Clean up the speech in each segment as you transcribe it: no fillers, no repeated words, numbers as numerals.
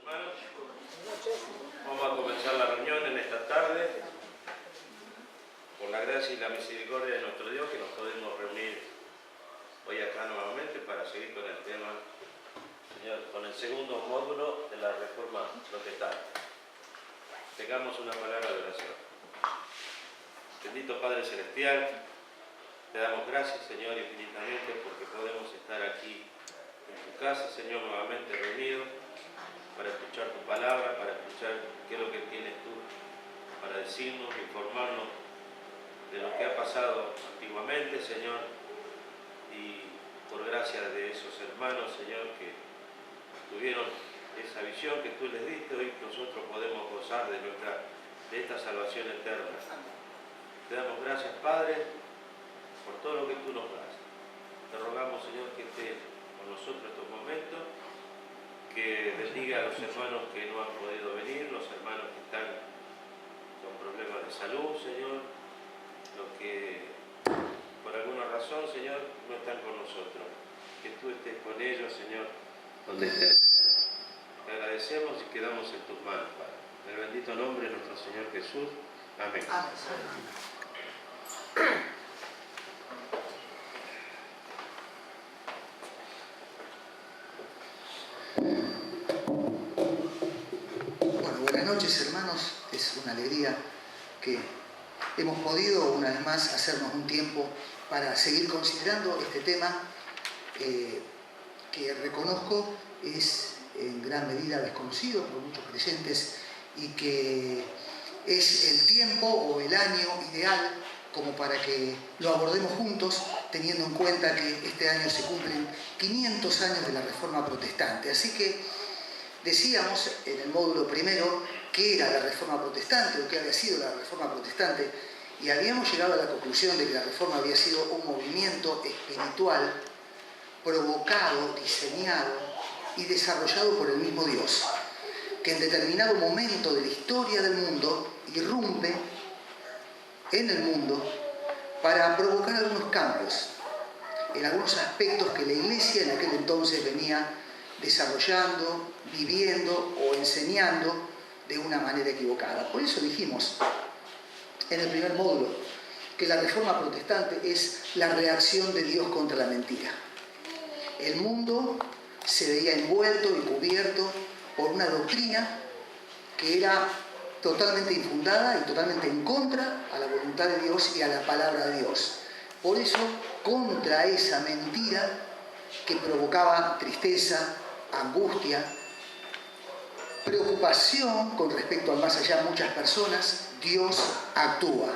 Hermanos, vamos a comenzar la reunión en esta tarde, por la gracia y la misericordia de nuestro Dios, que nos podemos reunir hoy acá nuevamente para seguir con el tema, Señor, con el segundo módulo de la Reforma Protestante. Tengamos una palabra de oración. Bendito Padre Celestial, te damos gracias, Señor, infinitamente, porque podemos estar aquí en tu casa, Señor, nuevamente reunidos, para escuchar tu palabra, para escuchar qué es lo que tienes tú para decirnos, informarnos de lo que ha pasado antiguamente, Señor, y por gracia de esos hermanos, Señor, que tuvieron esa visión que tú les diste, hoy nosotros podemos gozar de esta salvación eterna. Te damos gracias, Padre, por todo lo que tú nos das. Te rogamos, Señor, que estés con nosotros en estos momentos, que bendiga a los hermanos que no han podido venir, los hermanos que están con problemas de salud, Señor, los que por alguna razón, Señor, no están con nosotros. Que tú estés con ellos, Señor, donde estén. Te agradecemos y quedamos en tus manos, Padre. En el bendito nombre de nuestro Señor Jesús. Amén. Bueno, buenas noches, hermanos. Es una alegría que hemos podido una vez más hacernos un tiempo para seguir considerando este tema que reconozco es en gran medida desconocido por muchos creyentes y que es el tiempo o el año ideal como para que lo abordemos juntos, teniendo en cuenta que este año se cumplen 500 años de la Reforma Protestante. Así que decíamos en el módulo primero qué era la Reforma Protestante o qué había sido la Reforma Protestante, y habíamos llegado a la conclusión de que la Reforma había sido un movimiento espiritual provocado, diseñado y desarrollado por el mismo Dios, que en determinado momento de la historia del mundo irrumpe en el mundo para provocar algunos cambios en algunos aspectos que la Iglesia en aquel entonces venía desarrollando, viviendo o enseñando de una manera equivocada. Por eso dijimos en el primer módulo que la Reforma Protestante es la reacción de Dios contra la mentira. El mundo se veía envuelto y cubierto por una doctrina que era totalmente infundada y totalmente en contra a la voluntad de Dios y a la palabra de Dios. Por eso, contra esa mentira que provocaba tristeza, angustia, preocupación con respecto al más allá, muchas personas, Dios actúa.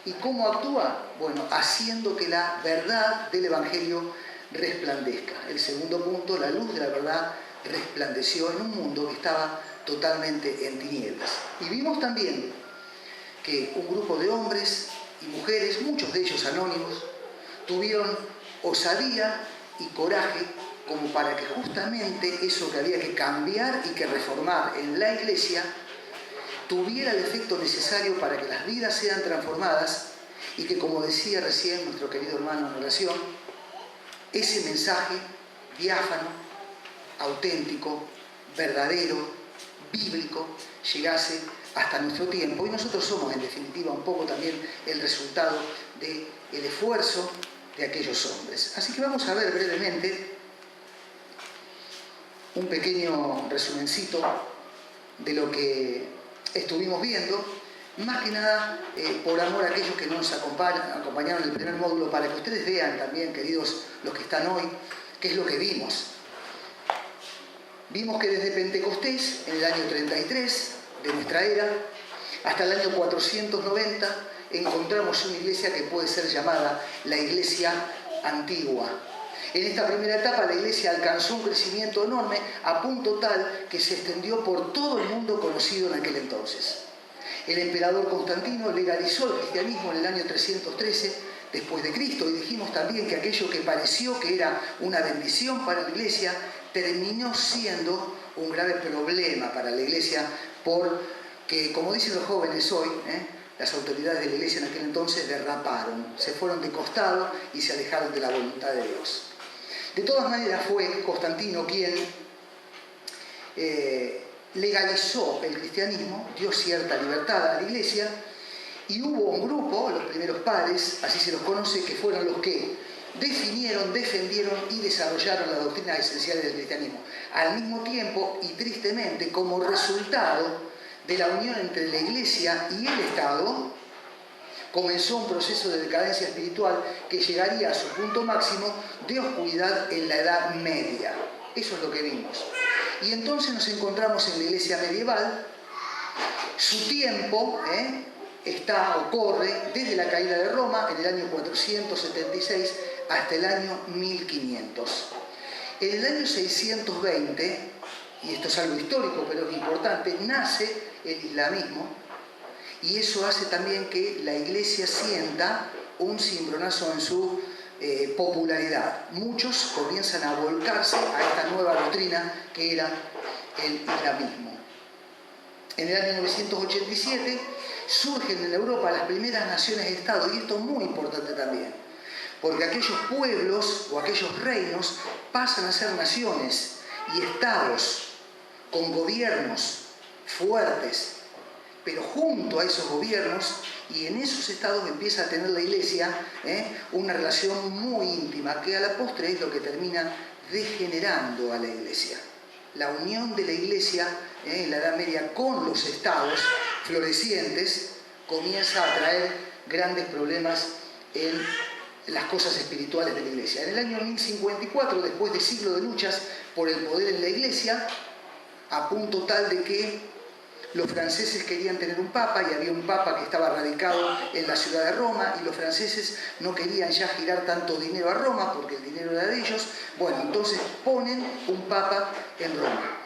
¿Y cómo actúa? Bueno, haciendo que la verdad del Evangelio resplandezca. El segundo punto, la luz de la verdad resplandeció en un mundo que estaba totalmente en tinieblas. Y vimos también que un grupo de hombres y mujeres, muchos de ellos anónimos, tuvieron osadía y coraje como para que justamente eso que había que cambiar y que reformar en la Iglesia tuviera el efecto necesario para que las vidas sean transformadas y que, como decía recién nuestro querido hermano en oración, ese mensaje diáfano, auténtico, verdadero, bíblico, llegase hasta nuestro tiempo. Y nosotros somos, en definitiva, un poco también el resultado del esfuerzo de aquellos hombres. Así que vamos a ver brevemente un pequeño resumencito de lo que estuvimos viendo, más que nada por amor a aquellos que nos acompañaron en el primer módulo, para que ustedes vean también, queridos los que están hoy, qué es lo que vimos. Vimos que desde Pentecostés, en el año 33 de nuestra era, hasta el año 490, encontramos una iglesia que puede ser llamada la Iglesia Antigua. En esta primera etapa la Iglesia alcanzó un crecimiento enorme a punto tal que se extendió por todo el mundo conocido en aquel entonces. El emperador Constantino legalizó el cristianismo en el año 313 después de Cristo, y dijimos también que aquello que pareció que era una bendición para la Iglesia terminó siendo un grave problema para la Iglesia, porque, como dicen los jóvenes hoy, las autoridades de la Iglesia en aquel entonces derraparon, se fueron de costado y se alejaron de la voluntad de Dios. De todas maneras fue Constantino quien legalizó el cristianismo, dio cierta libertad a la Iglesia, y hubo un grupo, los primeros padres, así se los conoce, que fueron los que definieron, defendieron y desarrollaron las doctrinas esenciales del cristianismo. Al mismo tiempo, y tristemente, como resultado de la unión entre la Iglesia y el Estado, comenzó un proceso de decadencia espiritual que llegaría a su punto máximo de oscuridad en la Edad Media. Eso es lo que vimos. Y entonces nos encontramos en la Iglesia medieval. Su tiempo ocurre desde la caída de Roma en el año 476 hasta el año 1500. En el año 620, y esto es algo histórico pero es importante, nace el islamismo, y eso hace también que la Iglesia sienta un cimbronazo en su popularidad. Muchos comienzan a volcarse a esta nueva doctrina que era el islamismo. En el año 987 surgen en Europa las primeras naciones-estado, y esto es muy importante también, porque aquellos pueblos o aquellos reinos pasan a ser naciones y estados con gobiernos fuertes, pero junto a esos gobiernos y en esos estados empieza a tener la Iglesia una relación muy íntima, que a la postre es lo que termina degenerando a la Iglesia. La unión de la Iglesia en la Edad Media con los estados florecientes comienza a traer grandes problemas en las cosas espirituales de la Iglesia. En el año 1054, después de siglos de luchas por el poder en la Iglesia, a punto tal de que los franceses querían tener un papa, y había un papa que estaba radicado en la ciudad de Roma, y los franceses no querían ya girar tanto dinero a Roma porque el dinero era de ellos. Bueno, entonces ponen un papa en Roma.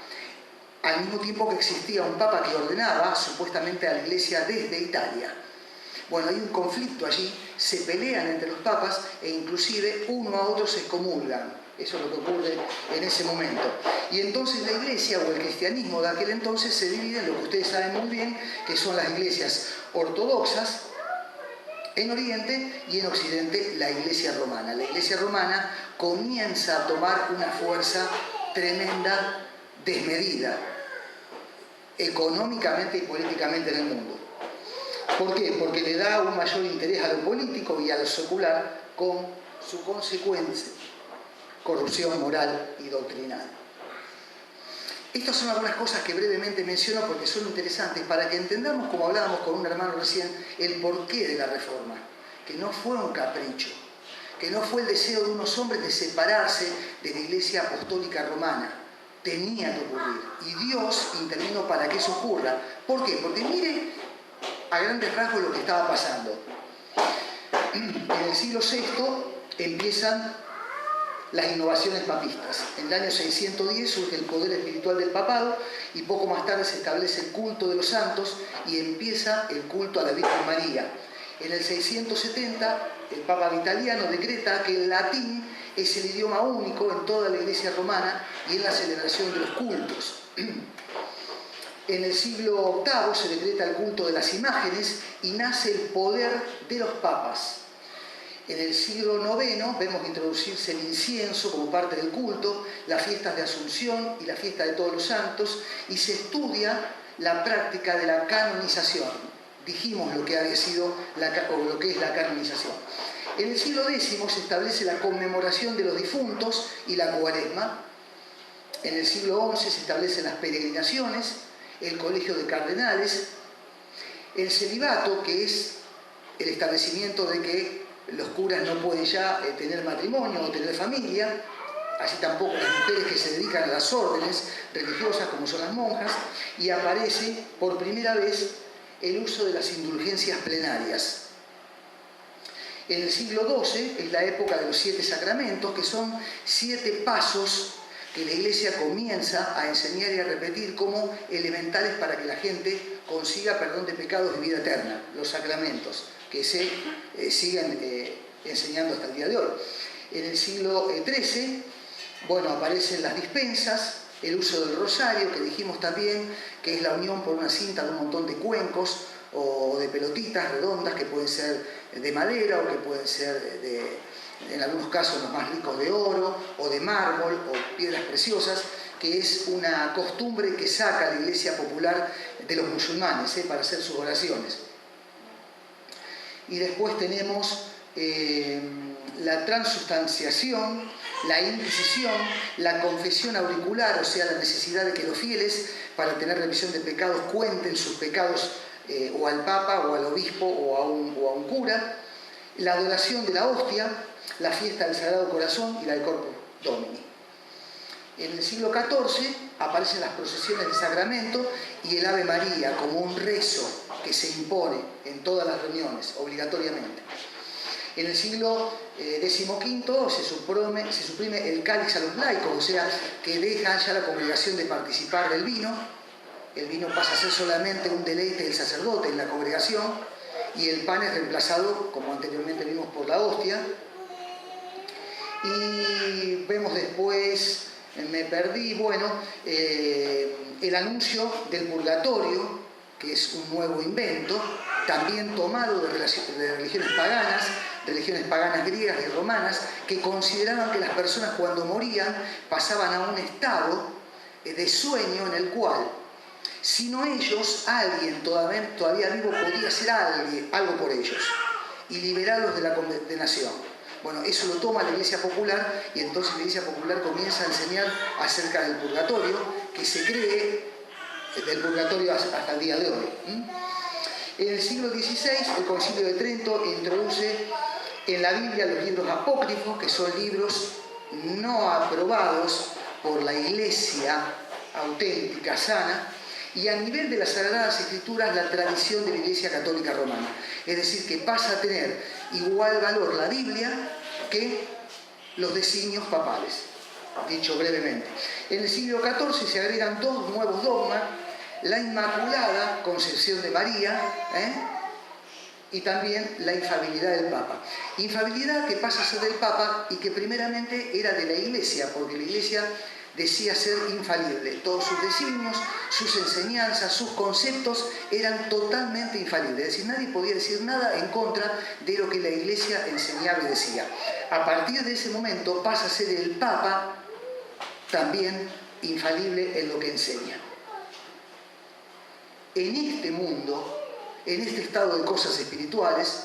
Al mismo tiempo que existía un papa que ordenaba supuestamente a la Iglesia desde Italia. Bueno, hay un conflicto allí, se pelean entre los papas e inclusive uno a otro se excomulgan. Eso es lo que ocurre en ese momento. Y entonces la Iglesia o el cristianismo de aquel entonces se divide en lo que ustedes saben muy bien, que son las iglesias ortodoxas en Oriente y en Occidente la Iglesia romana. La Iglesia romana comienza a tomar una fuerza tremenda, desmedida, económicamente y políticamente en el mundo. ¿Por qué? Porque le da un mayor interés a lo político y a lo secular, con su consecuencia, corrupción moral y doctrinal. Estas son algunas cosas que brevemente menciono porque son interesantes para que entendamos, como hablábamos con un hermano recién, el porqué de la Reforma, que no fue un capricho, que no fue el deseo de unos hombres de separarse de la Iglesia Apostólica Romana. Tenía que ocurrir, y Dios intervino para que eso ocurra. ¿Por qué? Porque mire a grandes rasgos lo que estaba pasando. En el siglo VI empiezan las innovaciones papistas. En el año 610 surge el poder espiritual del papado, y poco más tarde se establece el culto de los santos y empieza el culto a la Virgen María. En el 670 el Papa Vitaliano decreta que el latín es el idioma único en toda la Iglesia romana y en la celebración de los cultos. En el siglo VIII se decreta el culto de las imágenes y nace el poder de los papas. En el siglo IX vemos introducirse el incienso como parte del culto, las fiestas de Asunción y la fiesta de Todos los Santos, y se estudia la práctica de la canonización. Dijimos lo que había sido o lo que es la canonización. En el siglo X se establece la conmemoración de los difuntos y la cuaresma. En el siglo XI se establecen las peregrinaciones, el colegio de cardenales, el celibato, que es el establecimiento de que los curas no pueden ya tener matrimonio o tener familia, así tampoco las mujeres que se dedican a las órdenes religiosas como son las monjas, y aparece por primera vez el uso de las indulgencias plenarias. En el siglo XII es la época de los 7 sacramentos, que son 7 pasos que la Iglesia comienza a enseñar y a repetir como elementales para que la gente consiga perdón de pecados y vida eterna, los sacramentos, que se siguen enseñando hasta el día de hoy. En el siglo XIII, aparecen las dispensas, el uso del rosario, que dijimos también que es la unión por una cinta de un montón de cuencos o de pelotitas redondas que pueden ser de madera o que pueden ser en algunos casos los más ricos de oro o de mármol o piedras preciosas, que es una costumbre que saca la iglesia popular de los musulmanes para hacer sus oraciones. Y después tenemos la transustanciación, la inquisición, la confesión auricular, o sea, la necesidad de que los fieles, para tener remisión de pecados, cuenten sus pecados o al Papa, o al obispo, o a un cura, la adoración de la hostia, la fiesta del Sagrado Corazón y la del Corpus Domini. En el siglo XIV aparecen las procesiones de sacramento y el Ave María como un rezo que se impone en todas las reuniones, obligatoriamente. En el siglo XV se suprime el cáliz a los laicos, o sea, que deja ya la congregación de participar del vino. El vino pasa a ser solamente un deleite del sacerdote en la congregación y el pan es reemplazado, como anteriormente vimos, por la hostia. Y vemos después, me perdí, el anuncio del purgatorio, que es un nuevo invento, también tomado de religiones paganas griegas y romanas, que consideraban que las personas cuando morían pasaban a un estado de sueño en el cual, si no ellos, alguien todavía vivo podía hacer algo por ellos y liberarlos de la condenación. Bueno, eso lo toma la Iglesia Popular y entonces la Iglesia Popular comienza a enseñar acerca del purgatorio, que se cree del purgatorio hasta el día de hoy. En el siglo XVI, el Concilio de Trento introduce en la Biblia los libros apócrifos, que son libros no aprobados por la Iglesia auténtica, sana, y a nivel de las Sagradas Escrituras la tradición de la Iglesia Católica Romana. Es decir, que pasa a tener igual valor la Biblia que los designios papales, dicho brevemente. En el siglo XIV se agregan dos nuevos dogmas: la Inmaculada Concepción de María y también la infalibilidad del Papa. Infalibilidad que pasa a ser del Papa y que primeramente era de la Iglesia, porque la Iglesia decía ser infalible. Todos sus designios, sus enseñanzas, sus conceptos eran totalmente infalibles. Es decir, nadie podía decir nada en contra de lo que la Iglesia enseñaba y decía. A partir de ese momento pasa a ser el Papa también infalible en lo que enseña. En este mundo, en este estado de cosas espirituales,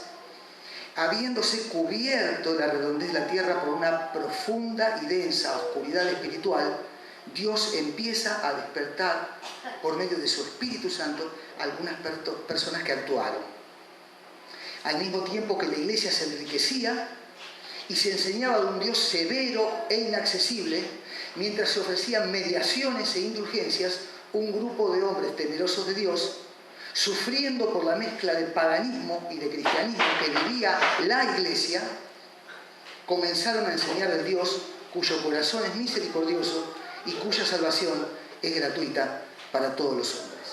habiéndose cubierto la redondez de la tierra por una profunda y densa oscuridad espiritual, Dios empieza a despertar por medio de su Espíritu Santo a algunas personas que actuaron. Al mismo tiempo que la Iglesia se enriquecía y se enseñaba de un Dios severo e inaccesible, mientras se ofrecían mediaciones e indulgencias, un grupo de hombres temerosos de Dios, sufriendo por la mezcla de paganismo y de cristianismo que vivía la Iglesia, comenzaron a enseñar del Dios cuyo corazón es misericordioso y cuya salvación es gratuita para todos los hombres.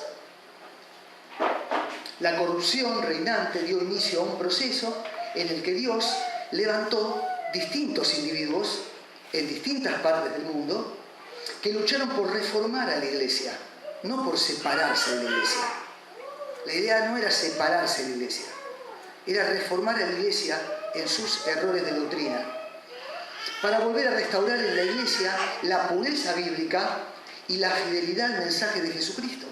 La corrupción reinante dio inicio a un proceso en el que Dios levantó distintos individuos en distintas partes del mundo que lucharon por reformar a la Iglesia, no por separarse de la Iglesia. La idea no era separarse de la Iglesia, era reformar a la Iglesia en sus errores de doctrina, para volver a restaurar en la Iglesia la pureza bíblica y la fidelidad al mensaje de Jesucristo.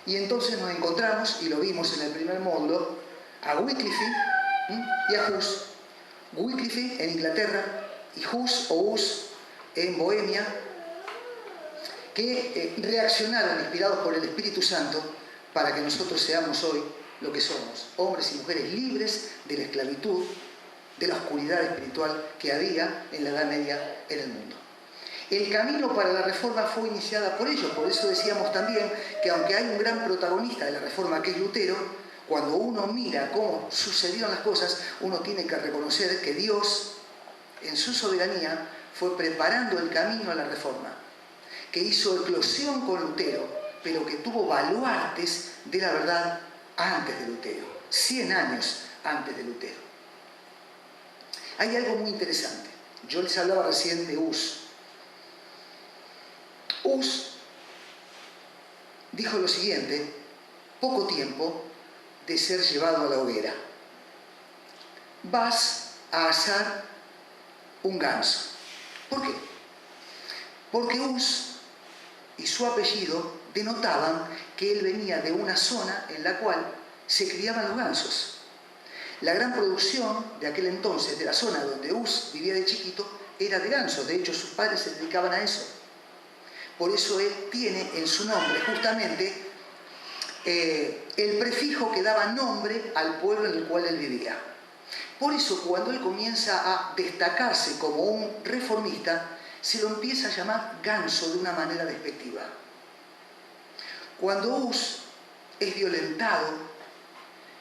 Y entonces nos encontramos, y lo vimos en el primer módulo, a Wycliffe y a Hus. Wycliffe en Inglaterra y Hus en Bohemia, que reaccionaron inspirados por el Espíritu Santo para que nosotros seamos hoy lo que somos, hombres y mujeres libres de la esclavitud, de la oscuridad espiritual que había en la Edad Media en el mundo. El camino para la reforma fue iniciada por ellos, por eso decíamos también que aunque hay un gran protagonista de la reforma que es Lutero, cuando uno mira cómo sucedieron las cosas, uno tiene que reconocer que Dios, en su soberanía, fue preparando el camino a la reforma, que hizo eclosión con Lutero, pero que tuvo baluartes de la verdad antes de Lutero, 100 años antes de Lutero. Hay algo muy interesante. Yo les hablaba recién de Hus. Hus dijo lo siguiente, poco tiempo de ser llevado a la hoguera. Vas a asar un ganso. ¿Por qué? porque Uz y su apellido denotaban que él venía de una zona en la cual se criaban los gansos. La gran producción de aquel entonces, de la zona donde Uz vivía de chiquito, era de gansos. De hecho, sus padres se dedicaban a eso. Por eso él tiene en su nombre justamente el prefijo que daba nombre al pueblo en el cual él vivía. Por eso, cuando él comienza a destacarse como un reformista, se lo empieza a llamar ganso de una manera despectiva. Cuando Uz es violentado,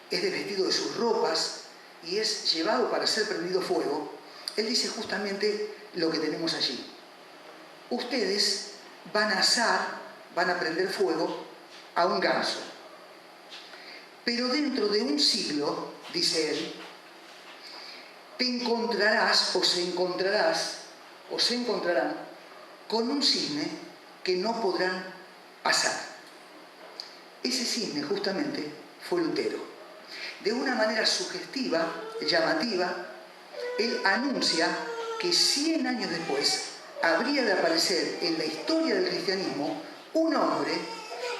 es desvestido de sus ropas y es llevado para ser prendido fuego, él dice justamente lo que tenemos allí. Ustedes van a asar, van a prender fuego a un ganso. Pero dentro de un siglo, dice él, te encontrarás o se encontrarán con un cisne que no podrán asar. Ese cisne justamente fue Lutero. De una manera sugestiva, llamativa, él anuncia que 100 años después habría de aparecer en la historia del cristianismo un hombre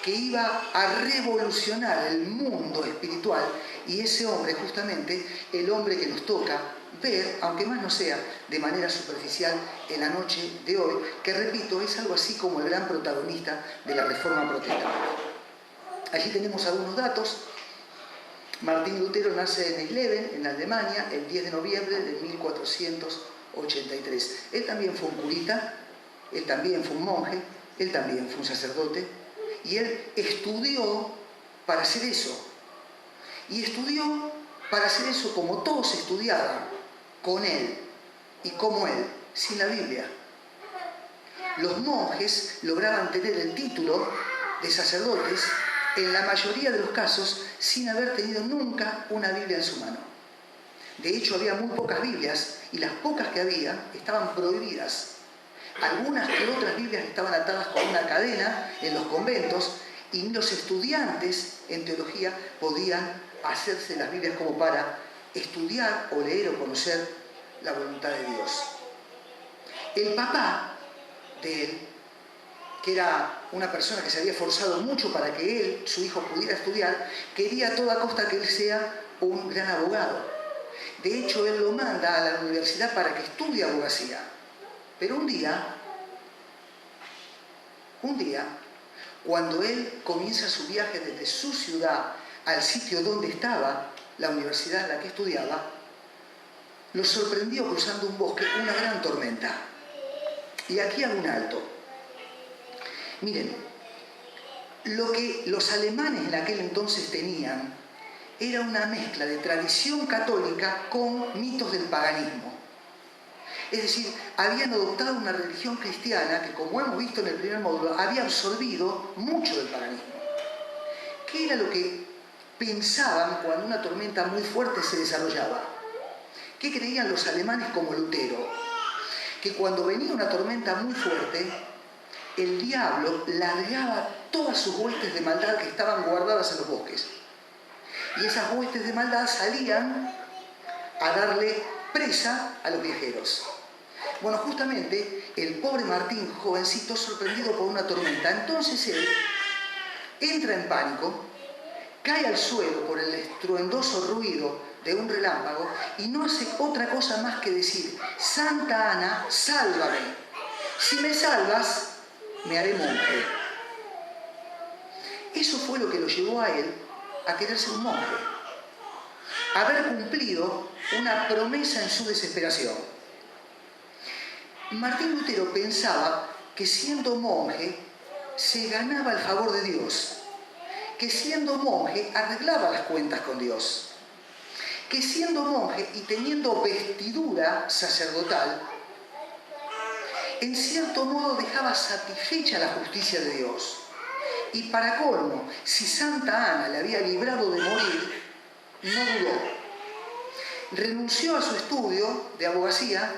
que iba a revolucionar el mundo espiritual, y ese hombre justamente el hombre que nos toca ver, aunque más no sea de manera superficial en la noche de hoy, que repito, es algo así como el gran protagonista de la Reforma Protestante. Allí tenemos algunos datos. Martín Lutero nace en Eisleben, en Alemania, el 10 de noviembre de 1483. Él también fue un curita, él también fue un monje, él también fue un sacerdote, y él estudió para hacer eso. Y estudió para hacer eso como todos estudiaban, con él y como él, sin la Biblia. Los monjes lograban tener el título de sacerdotes en la mayoría de los casos sin haber tenido nunca una Biblia en su mano. De hecho, había muy pocas Biblias y las pocas que había estaban prohibidas. Algunas que otras Biblias estaban atadas con una cadena en los conventos y los estudiantes en teología podían hacerse las Biblias como para estudiar o leer o conocer la voluntad de Dios. El papá de él, que era una persona que se había esforzado mucho para que él, su hijo, pudiera estudiar, quería a toda costa que él sea un gran abogado. De hecho, él lo manda a la universidad para que estudie abogacía. Pero un día, cuando él comienza su viaje desde su ciudad al sitio donde estaba la universidad en la que estudiaba, lo sorprendió cruzando un bosque una gran tormenta. Y aquí hago un alto. Miren, lo que los alemanes en aquel entonces tenían era una mezcla de tradición católica con mitos del paganismo. Es decir, habían adoptado una religión cristiana que, como hemos visto en el primer módulo, había absorbido mucho del paganismo. ¿Qué era lo que pensaban cuando una tormenta muy fuerte se desarrollaba? ¿Qué creían los alemanes como Lutero? Que cuando venía una tormenta muy fuerte, el diablo largaba todas sus huestes de maldad que estaban guardadas en los bosques. Y esas huestes de maldad salían a darle presa a los viajeros. Bueno, justamente el pobre Martín, jovencito, sorprendido por una tormenta, entonces él entra en pánico, cae al suelo por el estruendoso ruido de un relámpago y no hace otra cosa más que decir: Santa Ana, sálvame. Si me salvas, me haré monje. Eso fue lo que lo llevó a él a querer ser un monje. Haber cumplido una promesa en su desesperación. Martín Lutero pensaba que siendo monje se ganaba el favor de Dios, que siendo monje arreglaba las cuentas con Dios, que siendo monje y teniendo vestidura sacerdotal, en cierto modo dejaba satisfecha la justicia de Dios. Y para colmo, si Santa Ana le había librado de morir, no dudó. Renunció a su estudio de abogacía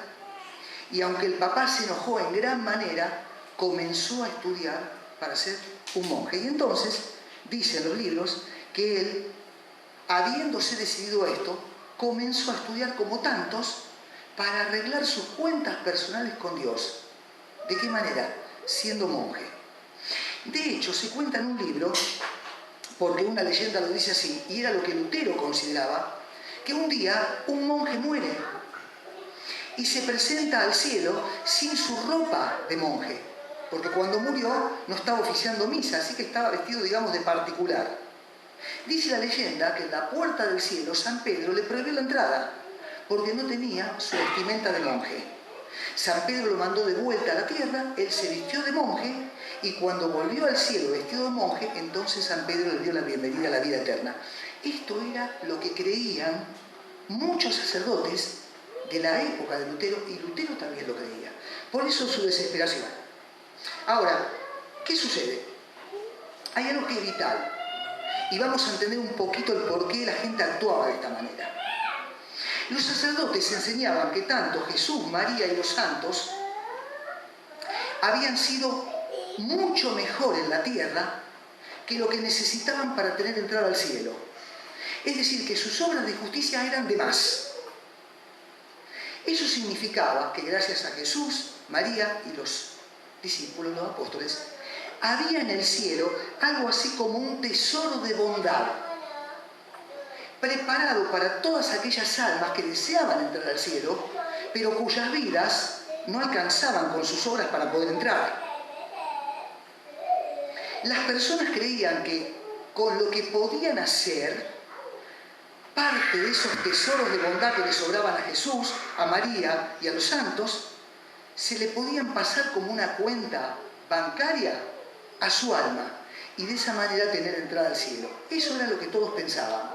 y, aunque el papá se enojó en gran manera, comenzó a estudiar para ser un monje. Y entonces, dicen los libros, que él, habiéndose decidido esto, comenzó a estudiar como tantos para arreglar sus cuentas personales con Dios. ¿De qué manera? siendo monje. De hecho, se cuenta en un libro, porque una leyenda lo dice así, y era lo que Lutero consideraba, que un día un monje muere y se presenta al cielo sin su ropa de monje, porque cuando murió no estaba oficiando misa, así que estaba vestido, digamos, de particular. Dice la leyenda que en la puerta del cielo San Pedro le prohibió la entrada, porque no tenía su vestimenta de monje. San Pedro lo mandó de vuelta a la tierra, él se vistió de monje, y cuando volvió al cielo vestido de monje, entonces San Pedro le dio la bienvenida a la vida eterna. Esto era lo que creían muchos sacerdotes de la época de Lutero, y Lutero también lo creía. Por eso su desesperación. Ahora, ¿qué sucede? Hay algo que es vital, y vamos a entender un poquito el por qué la gente actuaba de esta manera. Los sacerdotes enseñaban que tanto Jesús, María y los santos habían sido mucho mejor en la tierra que lo que necesitaban para tener entrada al cielo. Es decir, que sus obras de justicia eran de más. Eso significaba que gracias a Jesús, María y los discípulos, los apóstoles, había en el cielo algo así como un tesoro de bondad, preparado para todas aquellas almas que deseaban entrar al cielo, pero cuyas vidas no alcanzaban con sus obras para poder entrar. Las personas creían que con lo que podían hacer, parte de esos tesoros de bondad que le sobraban a Jesús, a María y a los santos, se le podían pasar como una cuenta bancaria a su alma y de esa manera tener entrada al cielo. Eso era lo que todos pensaban.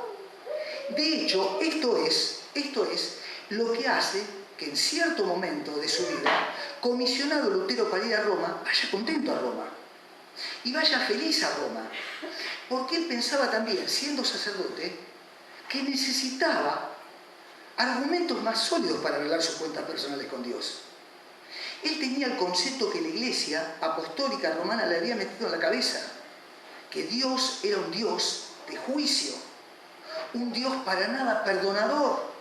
De hecho, esto es lo que hace que en cierto momento de su vida, comisionado Lutero para ir a Roma, vaya contento a Roma y vaya feliz a Roma, porque él pensaba también, siendo sacerdote, que necesitaba argumentos más sólidos para arreglar sus cuentas personales con Dios. Él tenía el concepto que la Iglesia apostólica romana le había metido en la cabeza, que Dios era un Dios de juicio, un Dios para nada perdonador,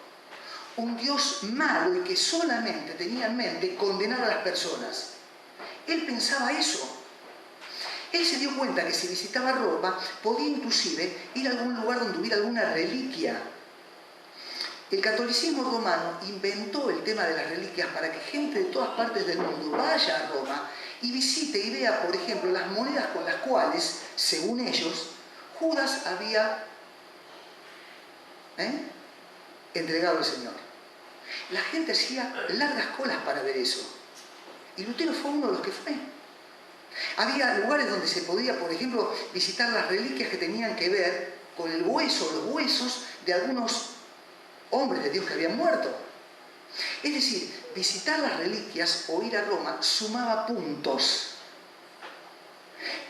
un Dios malo y que solamente tenía en mente condenar a las personas. Él pensaba eso. Él se dio cuenta que si visitaba Roma, podía inclusive ir a algún lugar donde hubiera alguna reliquia. El catolicismo romano inventó el tema de las reliquias para que gente de todas partes del mundo vaya a Roma y visite y vea, por ejemplo, las monedas con las cuales, según ellos, Judas había entregado al Señor. La gente hacía largas colas para ver eso. Y Lutero fue uno de los que fue. Había lugares donde se podía, por ejemplo, visitar las reliquias que tenían que ver con el hueso, los huesos de algunos hombres de Dios que habían muerto. Es decir, visitar las reliquias o ir a Roma sumaba puntos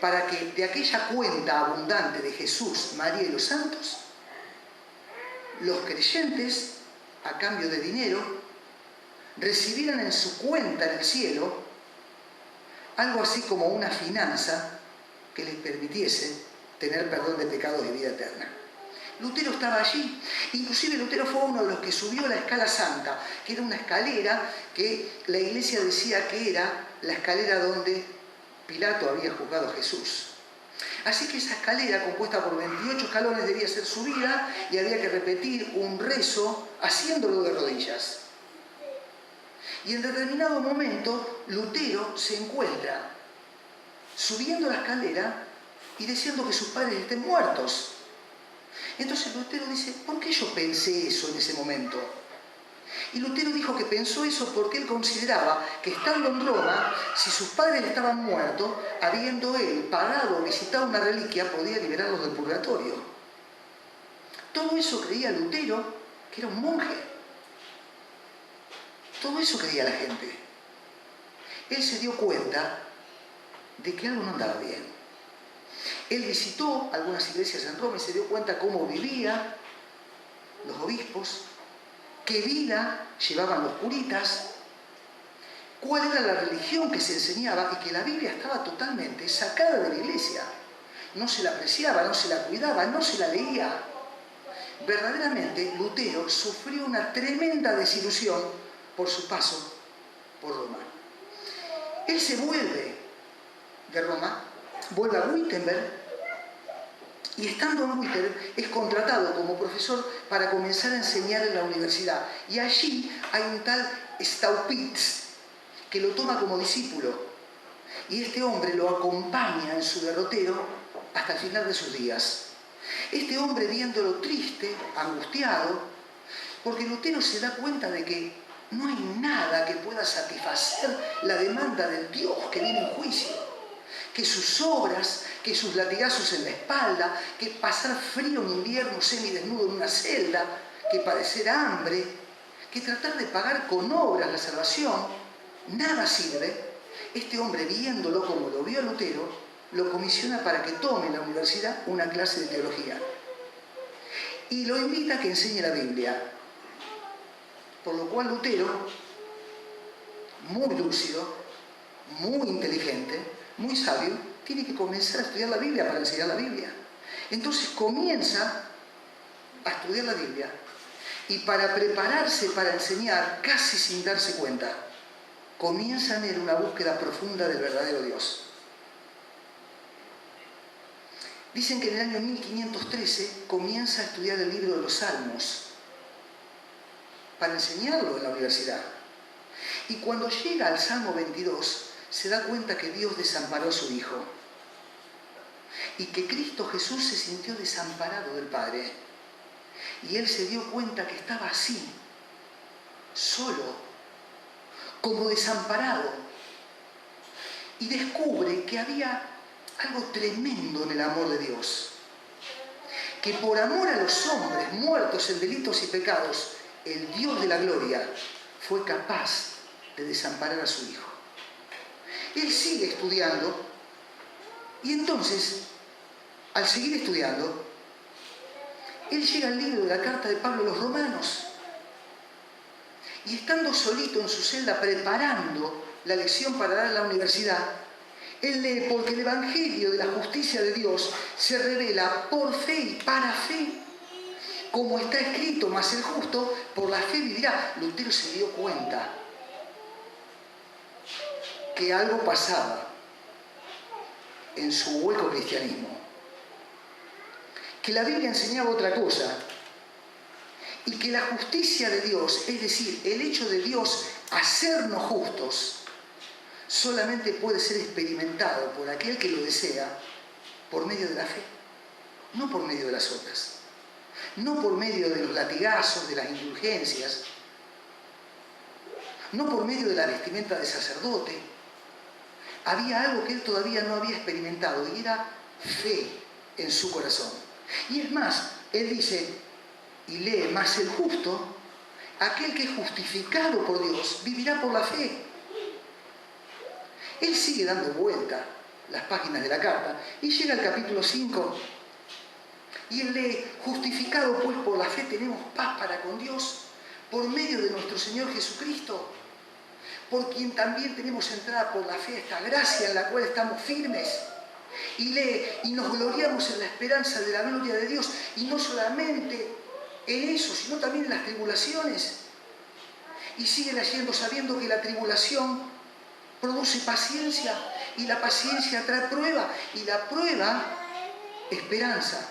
para que de aquella cuenta abundante de Jesús, María y los santos, los creyentes, a cambio de dinero, recibieran en su cuenta en el cielo algo así como una finanza que les permitiese tener perdón de pecados y vida eterna. Lutero estaba allí, inclusive Lutero fue uno de los que subió la escala santa, que era una escalera que la Iglesia decía que era la escalera donde Pilato había juzgado a Jesús. Así que esa escalera, compuesta por 28 escalones, debía ser subida y había que repetir un rezo haciéndolo de rodillas. Y en determinado momento, Lutero se encuentra subiendo la escalera y deseando que sus padres estén muertos. Entonces Lutero dice, ¿por qué yo pensé eso en ese momento? Y Lutero dijo que pensó eso porque él consideraba que estando en Roma, si sus padres estaban muertos, habiendo él pagado o visitado una reliquia, podía liberarlos del purgatorio. Todo eso creía Lutero, que era un monje. Todo eso creía la gente. Él se dio cuenta de que algo no andaba bien. Él visitó algunas iglesias en Roma y se dio cuenta cómo vivían los obispos, qué vida llevaban los curitas, cuál era la religión que se enseñaba y que la Biblia estaba totalmente sacada de la iglesia. No se la apreciaba, no se la cuidaba, no se la leía. Verdaderamente, Lutero sufrió una tremenda desilusión por su paso por Roma. Él se vuelve de Roma, vuelve a Wittenberg y estando en Wittenberg es contratado como profesor para comenzar a enseñar en la universidad. Y allí hay un tal Staupitz que lo toma como discípulo y este hombre lo acompaña en su derrotero hasta el final de sus días. Este hombre, viéndolo triste, angustiado, porque Lutero se da cuenta de que no hay nada que pueda satisfacer la demanda del Dios que viene en juicio, que sus obras, que sus latigazos en la espalda, que pasar frío en invierno semidesnudo en una celda, que padecer hambre, que tratar de pagar con obras la salvación, nada sirve. Este hombre, viéndolo como lo vio Lutero, lo comisiona para que tome en la universidad una clase de teología y lo invita a que enseñe la Biblia. Por lo cual Lutero, muy lúcido, muy inteligente, muy sabio, tiene que comenzar a estudiar la Biblia para enseñar la Biblia. Entonces comienza a estudiar la Biblia y para prepararse para enseñar, casi sin darse cuenta, comienza en él una búsqueda profunda del verdadero Dios. Dicen que en el año 1513 comienza a estudiar el libro de los Salmos para enseñarlo en la universidad. Y cuando llega al Salmo 22, se da cuenta que Dios desamparó a su Hijo y que Cristo Jesús se sintió desamparado del Padre. Y él se dio cuenta que estaba así, solo, como desamparado. Y descubre que había algo tremendo en el amor de Dios. Que por amor a los hombres muertos en delitos y pecados, el Dios de la gloria fue capaz de desamparar a su Hijo. Él sigue estudiando y entonces, al seguir estudiando, él llega al libro de la carta de Pablo a los Romanos y estando solito en su celda preparando la lección para dar en la universidad, él lee: porque el Evangelio de la justicia de Dios se revela por fe y para fe. Como está escrito, mas el justo por la fe vivirá. Lutero se dio cuenta que algo pasaba en su hueco cristianismo, que la Biblia enseñaba otra cosa y que la justicia de Dios, es decir, el hecho de Dios hacernos justos, solamente puede ser experimentado por aquel que lo desea por medio de la fe, no por medio de las obras. No por medio de los latigazos, de las indulgencias, no por medio de la vestimenta de sacerdote. Había algo que él todavía no había experimentado y era fe en su corazón. Y es más, él dice y lee: mas el justo, aquel que es justificado por Dios, vivirá por la fe. Él sigue dando vuelta las páginas de la carta y llega al capítulo 5 y él lee: justificado pues por la fe tenemos paz para con Dios por medio de nuestro Señor Jesucristo, por quien también tenemos entrada por la fe a esta gracia en la cual estamos firmes. Y lee: y nos gloriamos en la esperanza de la gloria de Dios, y no solamente en eso, sino también en las tribulaciones. Y sigue leyendo sabiendo que la tribulación produce paciencia, y la paciencia trae prueba, y la prueba, esperanza.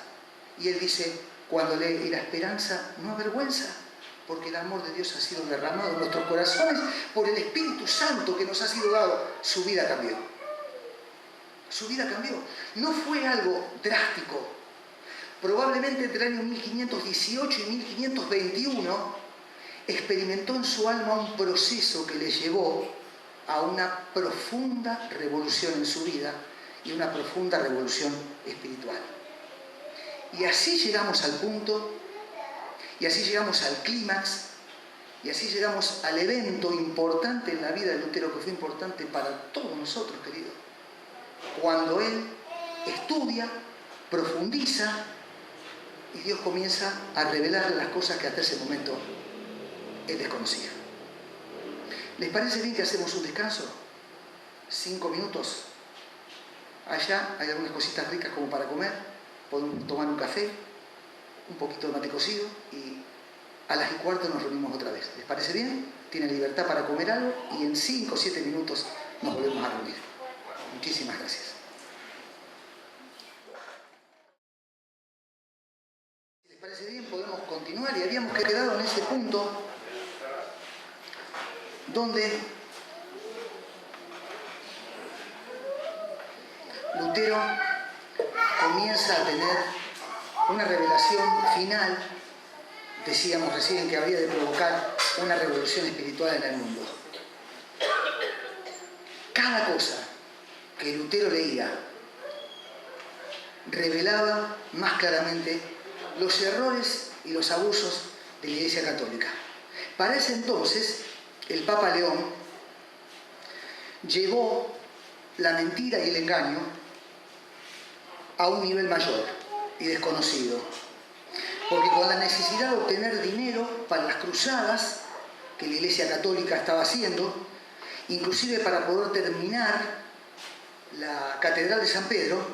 Y él dice, cuando lee: y la esperanza no avergüenza, porque el amor de Dios ha sido derramado en nuestros corazones por el Espíritu Santo que nos ha sido dado. Su vida cambió. Su vida cambió. No fue algo drástico. Probablemente entre el año 1518 y 1521 experimentó en su alma un proceso que le llevó a una profunda revolución en su vida y una profunda revolución espiritual. Y así llegamos al punto, y así llegamos al clímax, y así llegamos al evento importante en la vida de Lutero, que fue importante para todos nosotros, queridos. Cuando él estudia, profundiza, y Dios comienza a revelarle las cosas que hasta ese momento él desconocía. ¿Les parece bien que hacemos un descanso? 5 minutos. Allá hay algunas cositas ricas como para comer. Podemos tomar un café, un poquito de mate cocido, y a las 15:15 nos reunimos otra vez. ¿Les parece bien? Tienen libertad para comer algo y en 5 o 7 minutos nos volvemos a reunir. Muchísimas gracias. punto donde Lutero comienza a tener una revelación final, decíamos recién que había de provocar una revolución espiritual en el mundo. Cada cosa que Lutero leía revelaba más claramente los errores y los abusos de la Iglesia Católica. Para ese entonces, el Papa León llevó la mentira y el engaño a un nivel mayor y desconocido, porque con la necesidad de obtener dinero para las cruzadas que la Iglesia Católica estaba haciendo, inclusive para poder terminar la Catedral de San Pedro,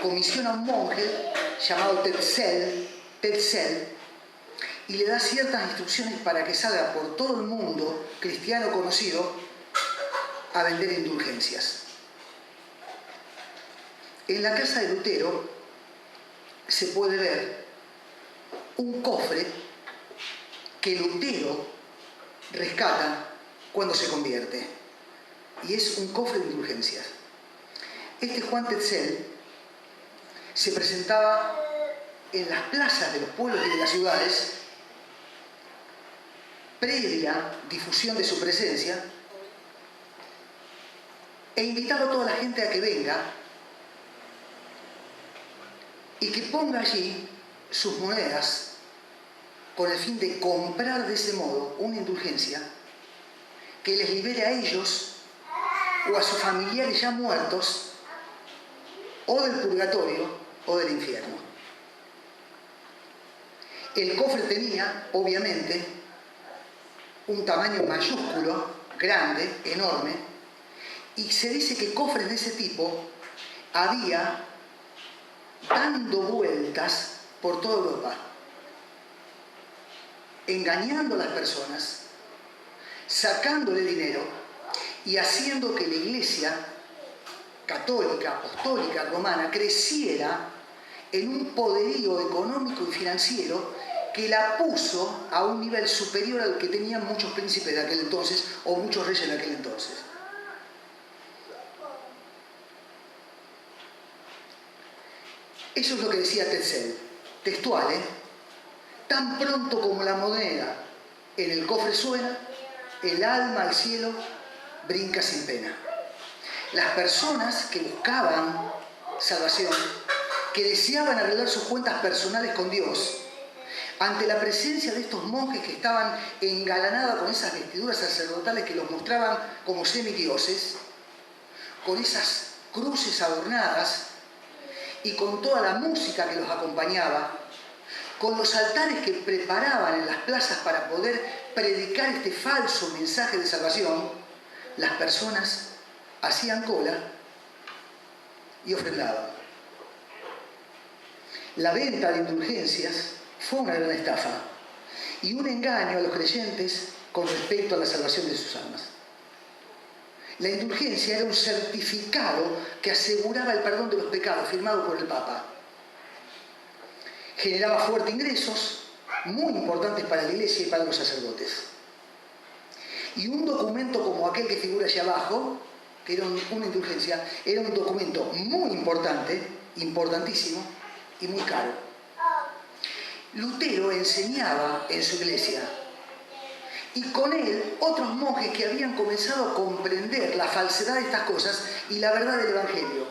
comisiona a un monje llamado Tetzel, y le da ciertas instrucciones para que salga por todo el mundo cristiano conocido a vender indulgencias. En la casa de Lutero se puede ver un cofre que Lutero rescata cuando se convierte, y es un cofre de indulgencias. Este Juan Tetzel se presentaba en las plazas de los pueblos y de las ciudades, previa difusión de su presencia, e invitaba a toda la gente a que venga y que ponga allí sus monedas con el fin de comprar de ese modo una indulgencia que les libere a ellos o a sus familiares ya muertos o del purgatorio o del infierno. El cofre tenía, obviamente, un tamaño mayúsculo, grande, enorme, y se dice que cofres de ese tipo había dando vueltas por toda Europa, engañando a las personas, sacándole dinero y haciendo que la Iglesia católica, apostólica, romana creciera en un poderío económico y financiero que la puso a un nivel superior al que tenían muchos príncipes de aquel entonces o muchos reyes de aquel entonces. Eso es lo que decía Tetzel, textual, Tan pronto como la moneda en el cofre suena, el alma al cielo brinca sin pena. Las personas que buscaban salvación, que deseaban arreglar sus cuentas personales con Dios, ante la presencia de estos monjes que estaban engalanados con esas vestiduras sacerdotales que los mostraban como semidioses, con esas cruces adornadas y con toda la música que los acompañaba, con los altares que preparaban en las plazas para poder predicar este falso mensaje de salvación, las personas hacían cola y ofrendaban. La venta de indulgencias fue una gran estafa y un engaño a los creyentes con respecto a la salvación de sus almas. La indulgencia era un certificado que aseguraba el perdón de los pecados, firmado por el Papa. Generaba fuertes ingresos, muy importantes para la Iglesia y para los sacerdotes. Y un documento como aquel que figura allá abajo, que era una indulgencia, era un documento muy importante, importantísimo y muy caro. Lutero enseñaba en su iglesia, y con él otros monjes que habían comenzado a comprender la falsedad de estas cosas y la verdad del Evangelio.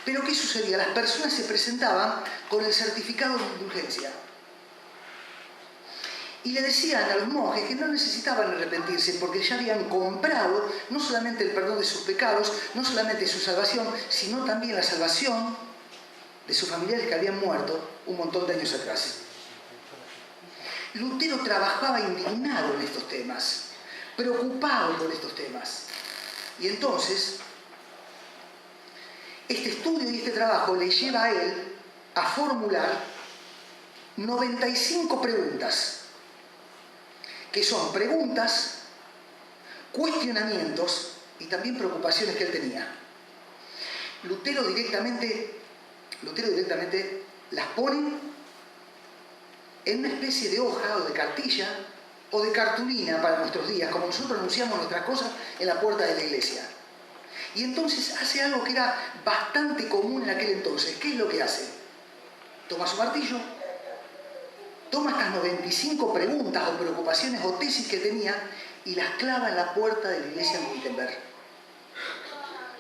Pero ¿qué sucedía? Las personas se presentaban con el certificado de indulgencia y le decían a los monjes que no necesitaban arrepentirse porque ya habían comprado no solamente el perdón de sus pecados, no solamente su salvación, sino también la salvación de sus familiares que habían muerto un montón de años atrás. Lutero trabajaba indignado en estos temas, preocupado por estos temas. Y entonces, este estudio y este trabajo le lleva a él a formular 95 preguntas, que son preguntas, cuestionamientos y también preocupaciones que él tenía. Lutero directamente las pone en una especie de hoja o de cartilla o de cartulina para nuestros días, como nosotros anunciamos nuestras cosas en la puerta de la iglesia. Y entonces hace algo que era bastante común en aquel entonces. ¿Qué es lo que hace? Toma su martillo, toma estas 95 preguntas o preocupaciones o tesis que tenía y las clava en la puerta de la iglesia en Wittenberg.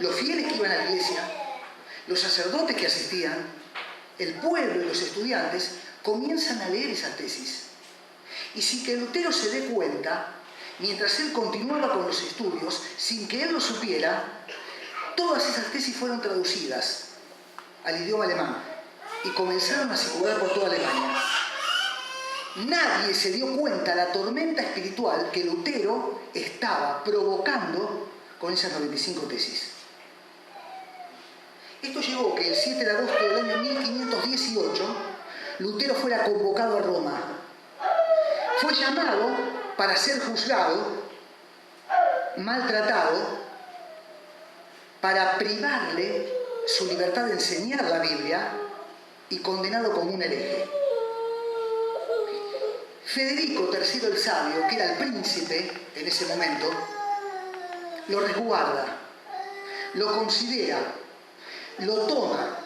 Los fieles que iban a la iglesia, los sacerdotes que asistían, el pueblo y los estudiantes comienzan a leer esas tesis. Y sin que Lutero se dé cuenta, mientras él continuaba con los estudios, sin que él lo supiera, todas esas tesis fueron traducidas al idioma alemán y comenzaron a circular por toda Alemania. Nadie se dio cuenta de la tormenta espiritual que Lutero estaba provocando con esas 95 tesis. Esto llevó que el 7 de agosto del año 1518 Lutero fuera convocado a Roma. Fue llamado para ser juzgado, maltratado, para privarle su libertad de enseñar la Biblia y condenado como un hereje. Federico III el Sabio, que era el príncipe en ese momento, lo resguarda, lo considera, lo toma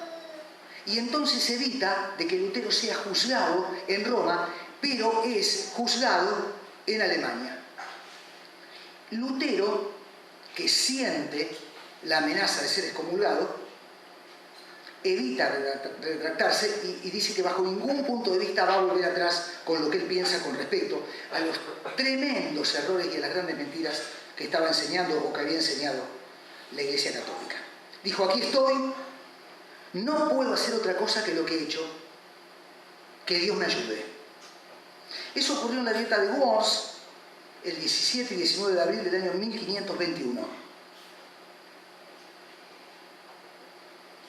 y entonces evita de que Lutero sea juzgado en Roma, pero es juzgado en Alemania. Lutero, que siente la amenaza de ser excomulgado, evita retractarse y dice que bajo ningún punto de vista va a volver atrás con lo que él piensa con respecto a los tremendos errores y a las grandes mentiras que estaba enseñando o que había enseñado la Iglesia Católica. Dijo: aquí estoy, no puedo hacer otra cosa que lo que he hecho, que Dios me ayude. Eso ocurrió en la dieta de Worms el 17 y 19 de abril del año 1521.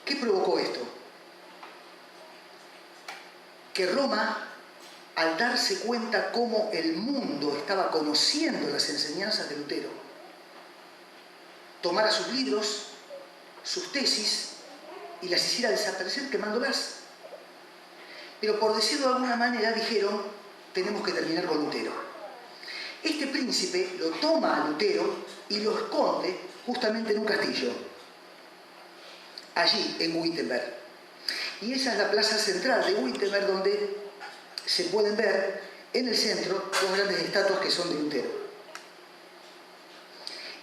¿Qué provocó esto? Que Roma, al darse cuenta cómo el mundo estaba conociendo las enseñanzas de Lutero, tomara sus libros, sus tesis y las hiciera desaparecer quemándolas. Pero por decirlo de alguna manera dijeron: tenemos que terminar con Lutero. Este príncipe lo toma a Lutero y lo esconde justamente en un castillo, allí en Wittenberg. Y esa es la plaza central de Wittenberg, donde se pueden ver en el centro dos grandes estatuas que son de Lutero.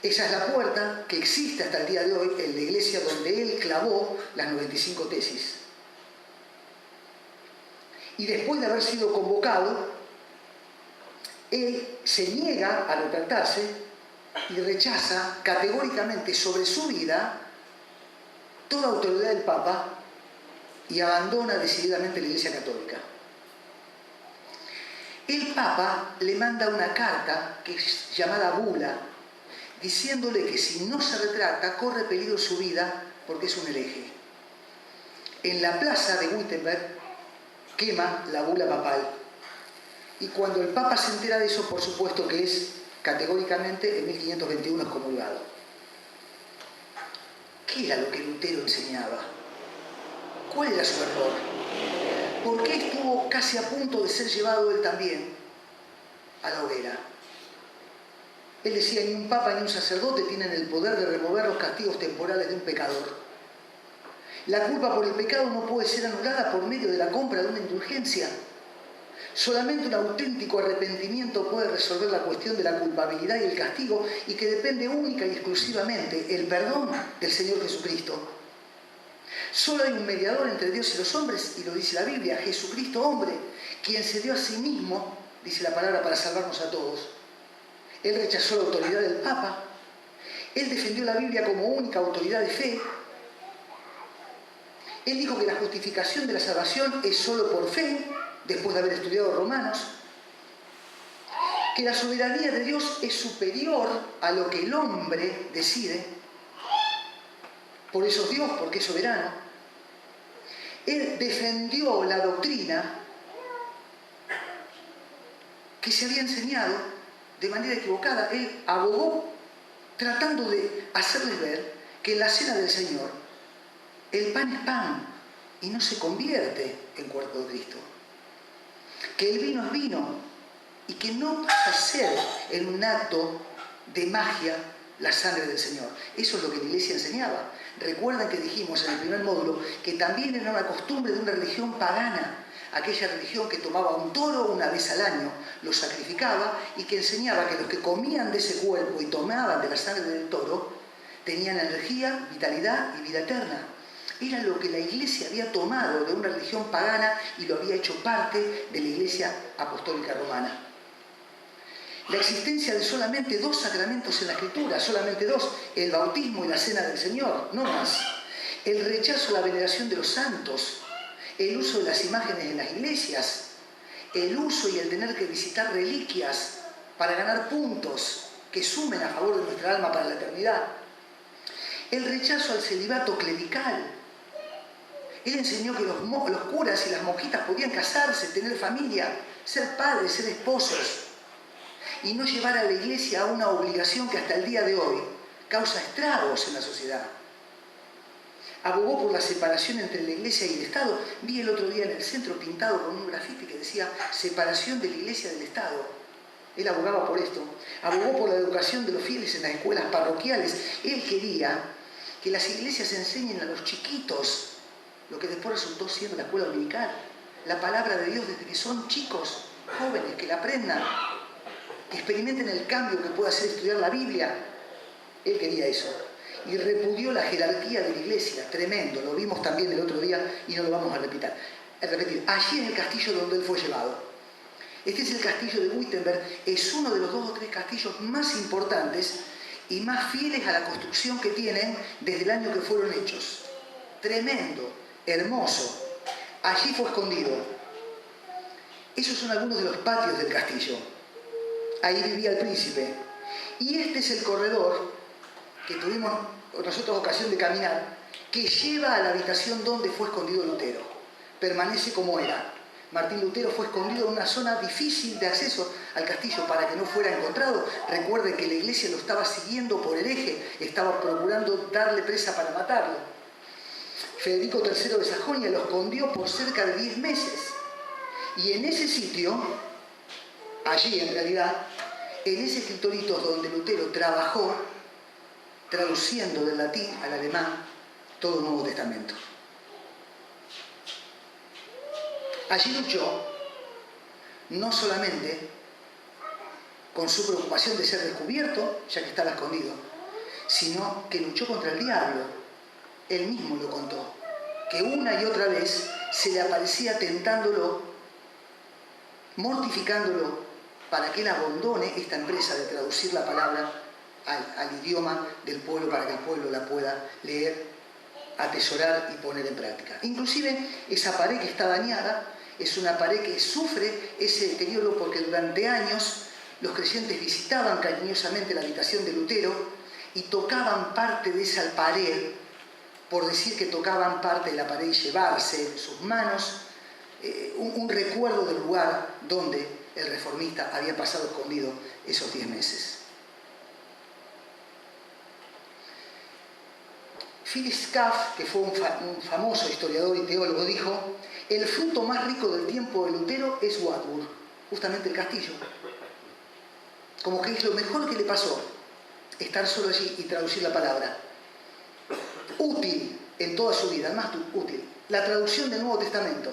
Esa es la puerta que existe hasta el día de hoy en la iglesia donde él clavó las 95 tesis. Y después de haber sido convocado, él se niega a retractarse y rechaza categóricamente sobre su vida toda autoridad del Papa y abandona decididamente la Iglesia Católica. El Papa le manda una carta que es llamada bula, diciéndole que si no se retracta corre peligro su vida porque es un hereje. En la plaza de Wittenberg quema la bula papal. Y cuando el Papa se entera de eso, por supuesto que es categóricamente en 1521 excomulgado. ¿Qué era lo que Lutero enseñaba? ¿Cuál era su error? ¿Por qué estuvo casi a punto de ser llevado él también a la hoguera? Él decía: ni un papa ni un sacerdote tienen el poder de remover los castigos temporales de un pecador. La culpa por el pecado no puede ser anulada por medio de la compra de una indulgencia. Solamente un auténtico arrepentimiento puede resolver la cuestión de la culpabilidad y el castigo, y que depende única y exclusivamente el perdón del Señor Jesucristo. Solo hay un mediador entre Dios y los hombres, y lo dice la Biblia: Jesucristo hombre, quien se dio a sí mismo, dice la palabra, para salvarnos a todos. Él rechazó la autoridad del Papa, él defendió la Biblia como única autoridad de fe, él dijo que la justificación de la salvación es solo por fe, después de haber estudiado Romanos, que la soberanía de Dios es superior a lo que el hombre decide, por eso es Dios, porque es soberano. Él defendió la doctrina que se había enseñado de manera equivocada. Él abogó tratando de hacerles ver que en la cena del Señor el pan es pan y no se convierte en cuerpo de Cristo. que el vino es vino y que no pasa a ser en un acto de magia la sangre del Señor. Eso es lo que la Iglesia enseñaba. Recuerdan que dijimos en el primer módulo que también era una costumbre de una religión pagana, aquella religión que tomaba un toro una vez al año, lo sacrificaba y que enseñaba que los que comían de ese cuerpo y tomaban de la sangre del toro tenían energía, vitalidad y vida eterna. Era lo que la Iglesia había tomado de una religión pagana y lo había hecho parte de la Iglesia Apostólica Romana. La existencia de solamente 2 sacramentos en la Escritura, solamente 2, el bautismo y la cena del Señor, no más. El rechazo a la veneración de los santos, el uso de las imágenes en las iglesias, el uso y el tener que visitar reliquias para ganar puntos que sumen a favor de nuestra alma para la eternidad. El rechazo al celibato clerical. Él enseñó que los curas y las monjitas podían casarse, tener familia, ser padres, ser esposos, y no llevar a la iglesia a una obligación que hasta el día de hoy causa estragos en la sociedad. Abogó por la separación entre la iglesia y el Estado. Vi el otro día en el centro pintado con un grafiti que decía separación de la iglesia del Estado. Él abogaba por esto. Abogó por la educación de los fieles en las escuelas parroquiales. Él quería que las iglesias enseñen a los chiquitos lo que después resultó siendo la escuela dominical, la palabra de Dios desde que son chicos, jóvenes, que la aprendan, que experimenten el cambio que puede hacer estudiar la Biblia. Él quería eso. Y repudió la jerarquía de la iglesia, tremendo, lo vimos también el otro día y no lo vamos a repetir. Allí en el castillo donde él fue llevado. Este es el castillo de Wittenberg, es uno de los 2 o 3 castillos más importantes y más fieles a la construcción que tienen desde el año que fueron hechos. Tremendo, hermoso. Allí fue escondido. Esos son algunos de los patios del castillo. Ahí vivía el príncipe. Y este es el corredor que tuvimos nosotros ocasión de caminar, que lleva a la habitación donde fue escondido Lutero. Permanece como era. Martín Lutero fue escondido en una zona difícil de acceso al castillo para que no fuera encontrado. Recuerden que la iglesia lo estaba siguiendo por hereje, estaba procurando darle presa para matarlo. Federico III de Sajonia lo escondió por cerca de 10 meses. Y en ese sitio, allí en realidad, en ese escritorito donde Lutero trabajó, traduciendo del latín al alemán todo el Nuevo Testamento. Allí luchó, no solamente con su preocupación de ser descubierto, ya que estaba escondido, sino que luchó contra el diablo. Él mismo lo contó, que una y otra vez se le aparecía tentándolo, mortificándolo, para que él abandone esta empresa de traducir la palabra al idioma del pueblo, para que el pueblo la pueda leer, atesorar y poner en práctica. Inclusive esa pared que está dañada es una pared que sufre ese deterioro porque durante años los creyentes visitaban cariñosamente la habitación de Lutero y tocaban parte de esa pared, por decir que tocaban parte de la pared y llevarse en sus manos un recuerdo del lugar donde el reformista había pasado escondido esos 10 meses. Phyllis Schaff, que fue un famoso historiador y teólogo, dijo: el fruto más rico del tiempo de Lutero es Wartburg, justamente el castillo. Como que es lo mejor que le pasó, estar solo allí y traducir la palabra. Útil en toda su vida, más útil. La traducción del Nuevo Testamento,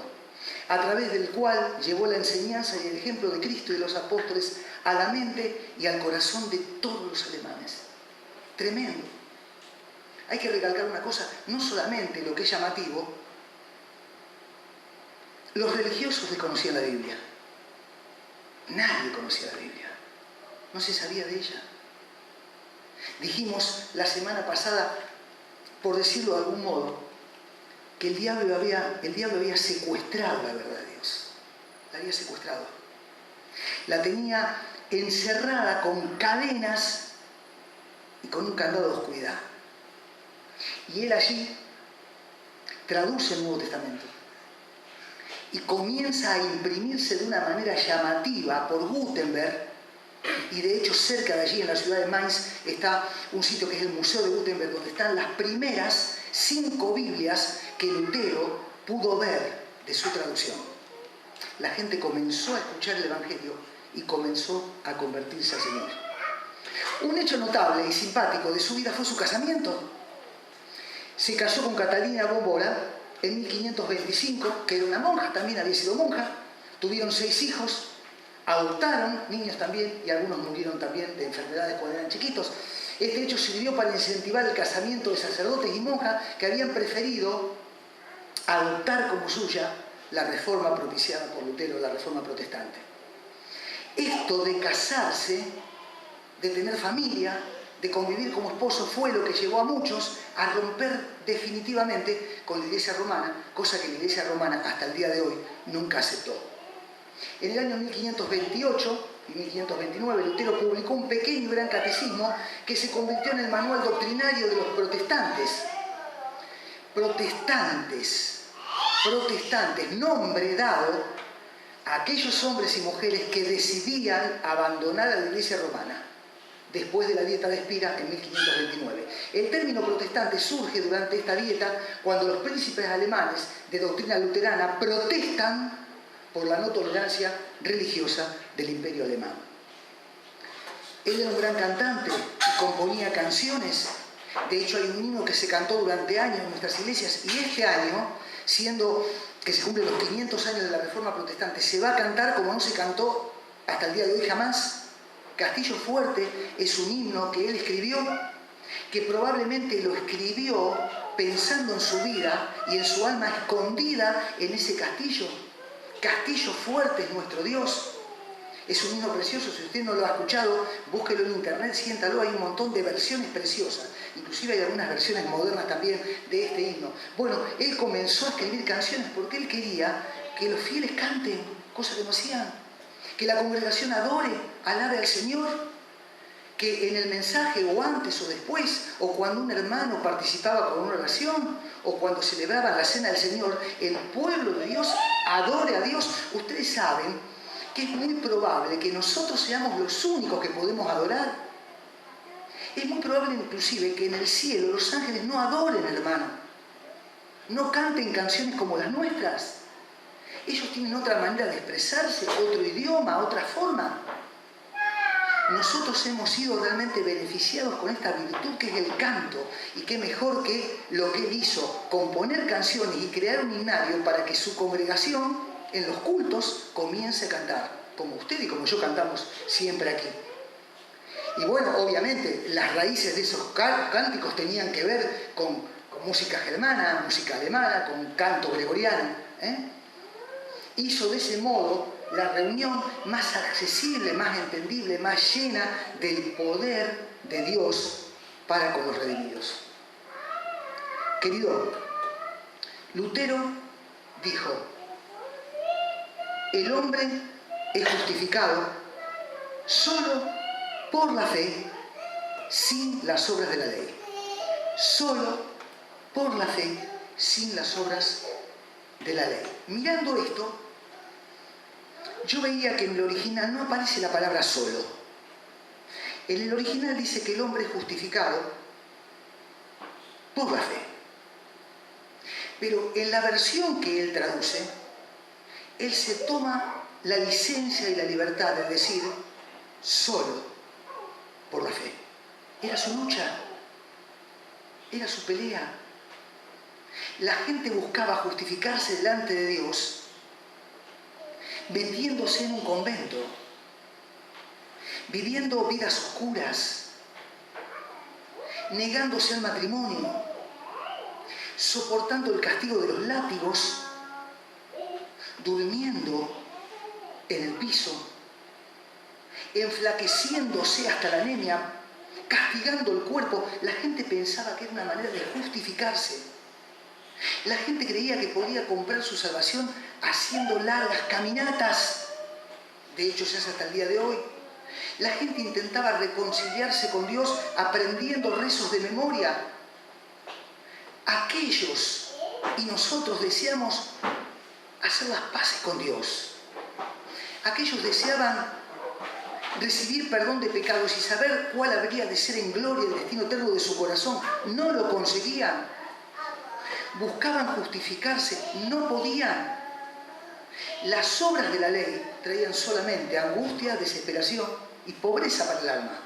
a través del cual llevó la enseñanza y el ejemplo de Cristo y de los apóstoles a la mente y al corazón de todos los alemanes. Tremendo. Hay que recalcar una cosa, no solamente lo que es llamativo, los religiosos desconocían la Biblia. Nadie conocía la Biblia. No se sabía de ella. Dijimos la semana pasada, por decirlo de algún modo, que el diablo había secuestrado la verdad de Dios. La había secuestrado. La tenía encerrada con cadenas y con un candado de oscuridad. Y él allí traduce el Nuevo Testamento y comienza a imprimirse de una manera llamativa por Gutenberg, y de hecho cerca de allí en la ciudad de Mainz está un sitio que es el Museo de Gutenberg, donde están las primeras 5 Biblias que Lutero pudo ver de su traducción. la gente comenzó a escuchar el Evangelio y comenzó a convertirse al Señor. Un hecho notable y simpático de su vida fue su casamiento. Se casó con Catalina Bómbora en 1525, que era una monja, también había sido monja. Tuvieron 6 hijos, adoptaron niños también, y algunos murieron también de enfermedades cuando eran chiquitos. Este hecho sirvió para incentivar el casamiento de sacerdotes y monjas que habían preferido adoptar como suya la reforma propiciada por Lutero, la reforma protestante. Esto de casarse, de tener familia, de convivir como esposo, fue lo que llevó a muchos a romper definitivamente con la Iglesia romana, cosa que la Iglesia romana hasta el día de hoy nunca aceptó. En el año 1528 y 1529 Lutero publicó un pequeño y gran catecismo que se convirtió en el manual doctrinario de los protestantes. Protestantes, nombre dado a aquellos hombres y mujeres que decidían abandonar a la Iglesia romana después de la dieta de Spira en 1529. El término protestante surge durante esta dieta cuando los príncipes alemanes de doctrina luterana protestan por la no tolerancia religiosa del Imperio alemán. Él era un gran cantante y componía canciones. De hecho, hay un himno que se cantó durante años en nuestras iglesias, y este año, siendo que se cumplen los 500 años de la Reforma Protestante, se va a cantar como no se cantó hasta el día de hoy jamás. Castillo Fuerte es un himno que él escribió, que probablemente lo escribió pensando en su vida y en su alma escondida en ese castillo. Castillo Fuerte es nuestro Dios. Es un himno precioso. Si usted no lo ha escuchado, búsquelo en internet, siéntalo. Hay un montón de versiones preciosas. Inclusive hay algunas versiones modernas también de este himno. Bueno, él comenzó a escribir canciones porque él quería que los fieles canten, cosa que no hacían. Que la congregación adore, alabe al Señor. Que en el mensaje, o antes o después, o cuando un hermano participaba con una oración, o cuando celebraban la cena del Señor, el pueblo de Dios adore a Dios. Ustedes saben que es muy probable que nosotros seamos los únicos que podemos adorar. Es muy probable inclusive que en el cielo los ángeles no adoren, hermano. No canten canciones como las nuestras. Ellos tienen otra manera de expresarse, otro idioma, otra forma. Nosotros hemos sido realmente beneficiados con esta virtud que es el canto, y qué mejor que lo que él hizo, componer canciones y crear un himnario para que su congregación en los cultos comience a cantar, como usted y como yo cantamos siempre aquí. Y bueno, obviamente las raíces de esos cánticos tenían que ver con música germana, música alemana, con canto gregoriano. Hizo de ese modo la reunión más accesible, más entendible, más llena del poder de Dios para con los redimidos. Querido, Lutero dijo: el hombre es justificado solo por la fe, sin las obras de la ley. Solo por la fe, sin las obras de la ley. Mirando esto, yo veía que en el original no aparece la palabra solo. En el original dice que el hombre es justificado por la fe. Pero en la versión que él traduce, él se toma la licencia y la libertad de decir solo por la fe. Era su lucha, era su pelea. La gente buscaba justificarse delante de Dios metiéndose en un convento, viviendo vidas oscuras, negándose al matrimonio, soportando el castigo de los látigos, durmiendo en el piso, enflaqueciéndose hasta la anemia, castigando el cuerpo. La gente pensaba que era una manera de justificarse. La gente creía que podía comprar su salvación haciendo largas caminatas. De hecho, se hace hasta el día de hoy. La gente intentaba reconciliarse con Dios aprendiendo rezos de memoria. Aquellos y nosotros deseamos hacer las paces con Dios. Aquellos deseaban recibir perdón de pecados y saber cuál habría de ser en gloria el destino eterno de su corazón. No lo conseguían. Buscaban justificarse, no podían. Las obras de la ley traían solamente angustia, desesperación y pobreza para el alma.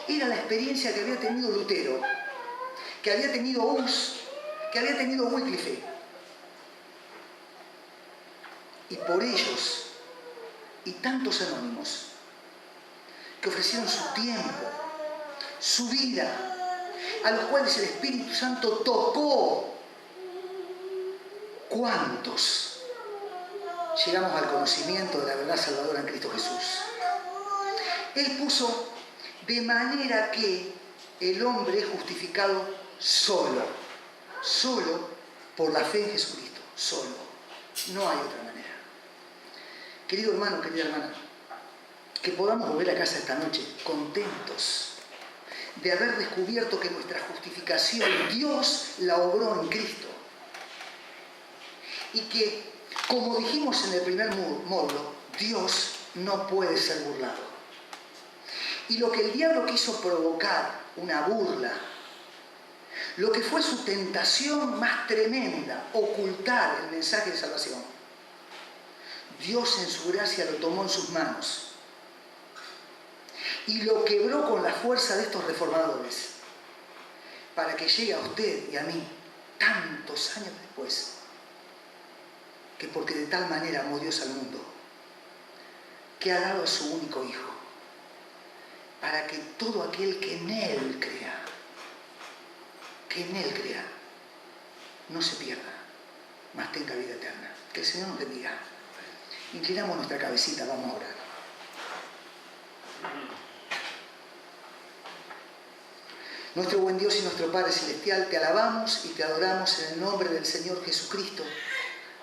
Era la experiencia que había tenido Lutero, que había tenido Hus, que había tenido Wycliffe. Y por ellos y tantos anónimos que ofrecieron su tiempo, su vida, a los cuales el Espíritu Santo tocó, ¿cuántos llegamos al conocimiento de la verdad salvadora en Cristo Jesús? Él puso de manera que el hombre es justificado solo por la fe en Jesucristo, solo. No hay otra manera. Querido hermano, querida hermana, que podamos volver a casa esta noche contentos de haber descubierto que nuestra justificación Dios la obró en Cristo. Y que, como dijimos en el primer módulo, Dios no puede ser burlado. Y lo que el diablo quiso provocar, una burla, lo que fue su tentación más tremenda, ocultar el mensaje de salvación, Dios en su gracia lo tomó en sus manos y lo quebró con la fuerza de estos reformadores para que llegue a usted y a mí tantos años después, que porque de tal manera amó Dios al mundo que ha dado a su único Hijo para que todo aquel que en Él crea, no se pierda, mas tenga vida eterna. Que el Señor nos bendiga. Inclinamos nuestra cabecita, vamos a orar. Nuestro buen Dios y nuestro Padre Celestial, te alabamos y te adoramos en el nombre del Señor Jesucristo,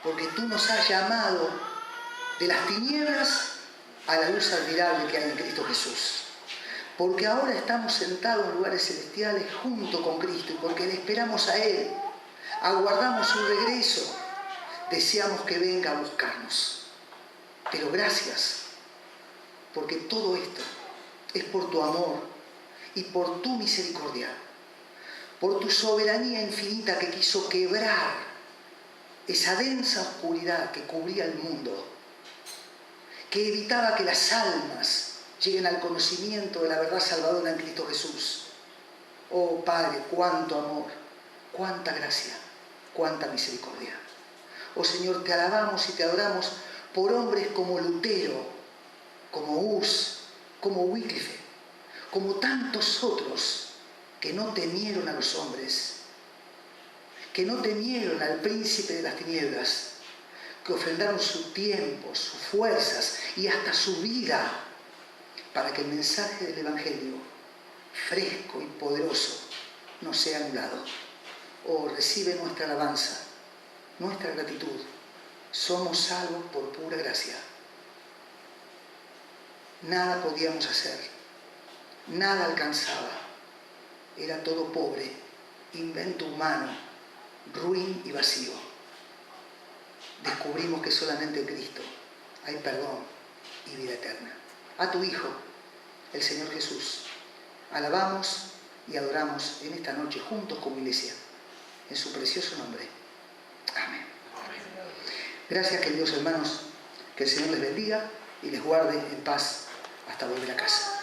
porque tú nos has llamado de las tinieblas a la luz admirable que hay en Cristo Jesús. Porque ahora estamos sentados en lugares celestiales junto con Cristo y porque le esperamos a Él, aguardamos su regreso, deseamos que venga a buscarnos. Pero gracias, porque todo esto es por tu amor y por tu misericordia, por tu soberanía infinita que quiso quebrar esa densa oscuridad que cubría el mundo, que evitaba que las almas lleguen al conocimiento de la verdad salvadora en Cristo Jesús. Oh Padre, cuánto amor, cuánta gracia, cuánta misericordia. Oh Señor, te alabamos y te adoramos por hombres como Lutero, como Hus, como Wycliffe, como tantos otros que no temieron a los hombres, que no temieron al príncipe de las tinieblas, que ofrendaron su tiempo, sus fuerzas y hasta su vida para que el mensaje del Evangelio, fresco y poderoso, no sea anulado. Oh, recibe nuestra alabanza, nuestra gratitud. Somos salvos por pura gracia. Nada podíamos hacer, nada alcanzaba. Era todo pobre, invento humano, ruin y vacío. Descubrimos que solamente en Cristo hay perdón y vida eterna. A tu Hijo, el Señor Jesús, alabamos y adoramos en esta noche juntos como iglesia, en su precioso nombre. Amén. Gracias, queridos hermanos, que el Señor les bendiga y les guarde en paz hasta volver a casa.